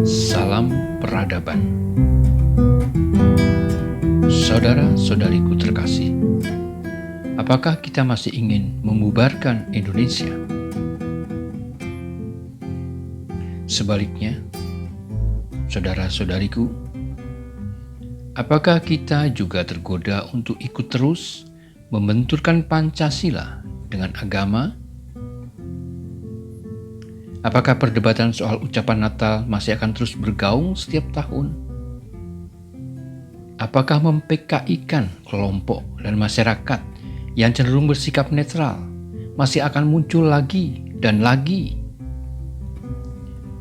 Salam peradaban. Saudara-saudariku terkasih, apakah kita masih ingin membubarkan Indonesia? Sebaliknya, saudara-saudariku, apakah kita juga tergoda untuk ikut terus membenturkan Pancasila dengan agama? Apakah perdebatan soal ucapan Natal masih akan terus bergaung setiap tahun? Apakah mem-PKI-kan kelompok dan masyarakat yang cenderung bersikap netral masih akan muncul lagi dan lagi?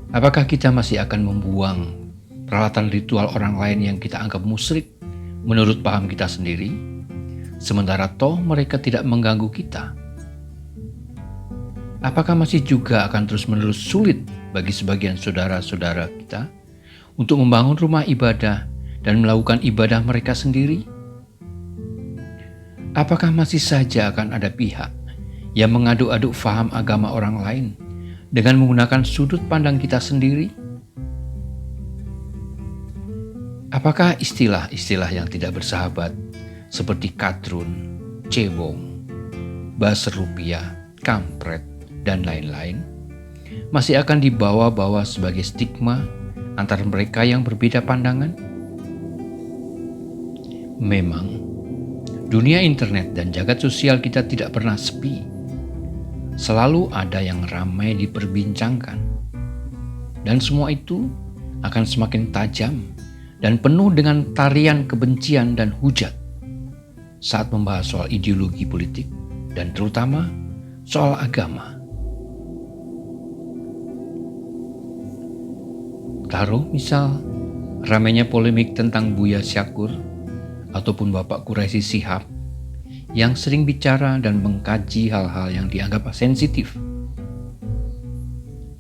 Apakah kita masih akan membuang peralatan ritual orang lain yang kita anggap musyrik menurut paham kita sendiri, sementara toh mereka tidak mengganggu kita? Apakah masih juga akan terus-menerus sulit bagi sebagian saudara-saudara kita untuk membangun rumah ibadah dan melakukan ibadah mereka sendiri? Apakah masih saja akan ada pihak yang mengaduk-aduk faham agama orang lain dengan menggunakan sudut pandang kita sendiri? Apakah istilah-istilah yang tidak bersahabat seperti kadrun, cebong, buzzer rupiah, kampret, dan lain-lain masih akan dibawa-bawa sebagai stigma antara mereka yang berbeda pandangan? Memang, dunia internet dan jagat sosial kita tidak pernah sepi. Selalu ada yang ramai diperbincangkan. Dan semua itu akan semakin tajam dan penuh dengan tarian kebencian dan hujat saat membahas soal ideologi politik dan terutama soal agama. Taruh misal ramainya polemik tentang Buya Syakur ataupun Bapak Quraisy Shihab yang sering bicara dan mengkaji hal-hal yang dianggap sensitif.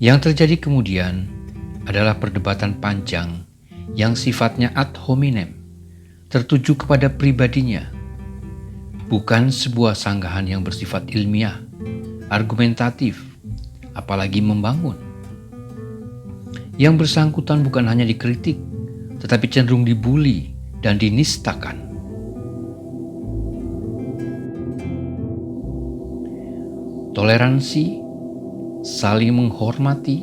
Yang terjadi kemudian adalah perdebatan panjang yang sifatnya ad hominem, tertuju kepada pribadinya, bukan sebuah sanggahan yang bersifat ilmiah, argumentatif, apalagi membangun. Yang bersangkutan bukan hanya dikritik, tetapi cenderung dibuli dan dinistakan. Toleransi, saling menghormati,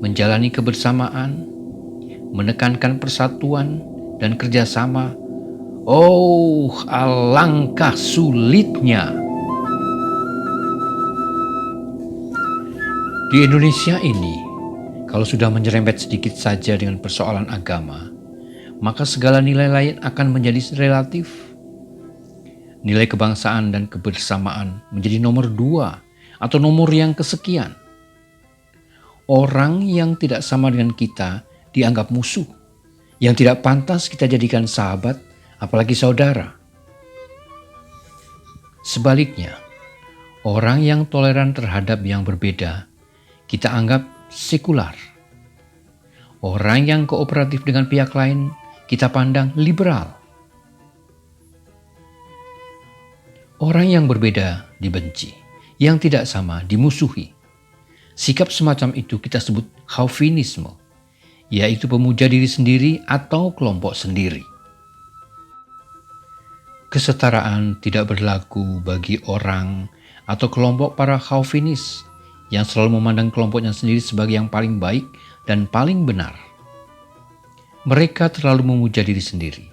menjalani kebersamaan, menekankan persatuan dan kerjasama. Oh, alangkah sulitnya. Di Indonesia ini, kalau sudah menyerempet sedikit saja dengan persoalan agama, maka segala nilai lain akan menjadi relatif. Nilai kebangsaan dan kebersamaan menjadi nomor 2 atau nomor yang kesekian. Orang yang tidak sama dengan kita dianggap musuh, yang tidak pantas kita jadikan sahabat, apalagi saudara. Sebaliknya, orang yang toleran terhadap yang berbeda, kita anggap sekular. Orang yang kooperatif dengan pihak lain kita pandang liberal. Orang yang berbeda dibenci, yang tidak sama dimusuhi. Sikap semacam itu kita sebut chauvinisme, yaitu pemuja diri sendiri atau kelompok sendiri. Kesetaraan tidak berlaku bagi orang atau kelompok para chauvinis yang selalu memandang kelompoknya sendiri sebagai yang paling baik dan paling benar. Mereka terlalu memuja diri sendiri,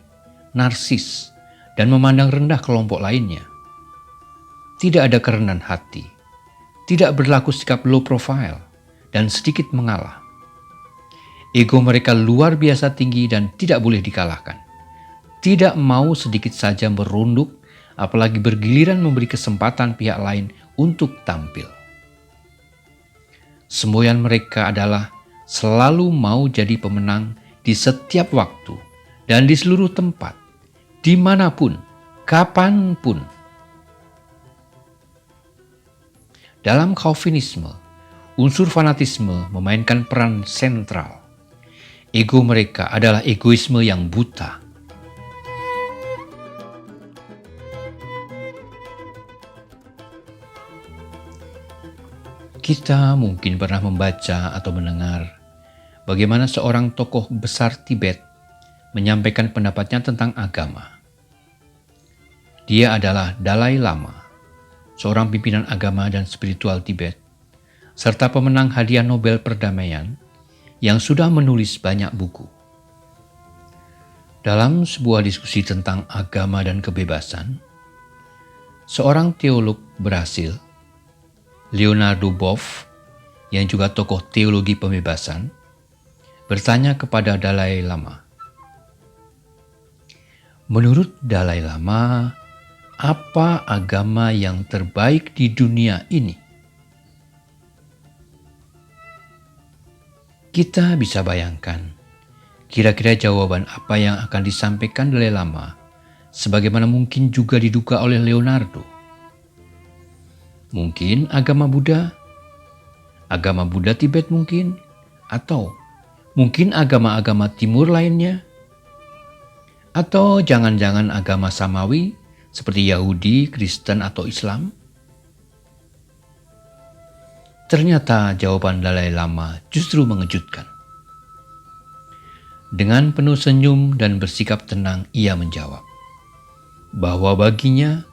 narsis, dan memandang rendah kelompok lainnya. Tidak ada kerendahan hati, tidak berlaku sikap low profile, dan sedikit mengalah. Ego mereka luar biasa tinggi dan tidak boleh dikalahkan. Tidak mau sedikit saja merunduk, apalagi bergiliran memberi kesempatan pihak lain untuk tampil. Semboyan mereka adalah selalu mau jadi pemenang di setiap waktu dan di seluruh tempat, dimanapun, kapanpun. Dalam chauvinisme, unsur fanatisme memainkan peran sentral. Ego mereka adalah egoisme yang buta. Kita mungkin pernah membaca atau mendengar bagaimana seorang tokoh besar Tibet menyampaikan pendapatnya tentang agama. Dia adalah Dalai Lama, seorang pimpinan agama dan spiritual Tibet, serta pemenang hadiah Nobel Perdamaian yang sudah menulis banyak buku. Dalam sebuah diskusi tentang agama dan kebebasan, seorang teolog Brasil, Leonardo Boff, yang juga tokoh teologi pembebasan, bertanya kepada Dalai Lama. Menurut Dalai Lama, apa agama yang terbaik di dunia ini? Kita bisa bayangkan, kira-kira jawaban apa yang akan disampaikan Dalai Lama, sebagaimana mungkin juga diduga oleh Leonardo. Mungkin agama Buddha Tibet mungkin, atau mungkin agama-agama timur lainnya, atau jangan-jangan agama samawi seperti Yahudi, Kristen, atau Islam. Ternyata jawaban Dalai Lama justru mengejutkan. Dengan penuh senyum dan bersikap tenang, ia menjawab bahwa baginya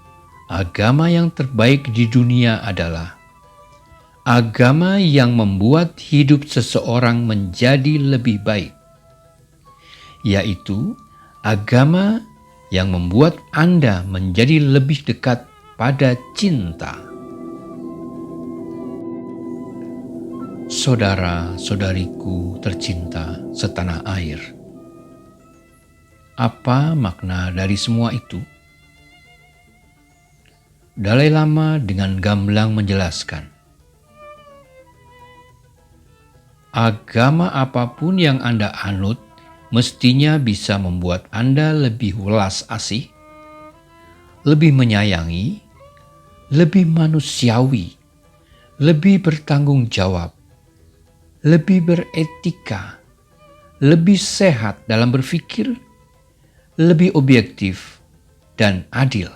agama yang terbaik di dunia adalah agama yang membuat hidup seseorang menjadi lebih baik, yaitu agama yang membuat Anda menjadi lebih dekat pada cinta. Saudara-saudariku tercinta setanah air, apa makna dari semua itu? Dalai Lama dengan gamblang menjelaskan, agama apapun yang Anda anut mestinya bisa membuat Anda lebih welas asih, lebih menyayangi, lebih manusiawi, lebih bertanggung jawab, lebih beretika, lebih sehat dalam berpikir, lebih objektif dan adil.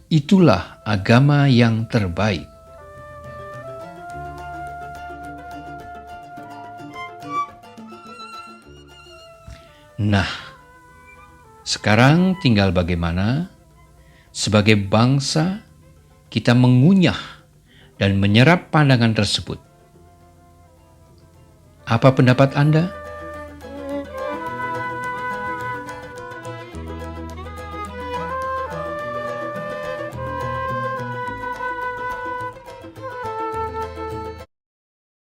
Itulah agama yang terbaik. Nah, sekarang tinggal bagaimana sebagai bangsa kita mengunyah dan menyerap pandangan tersebut. Apa pendapat Anda?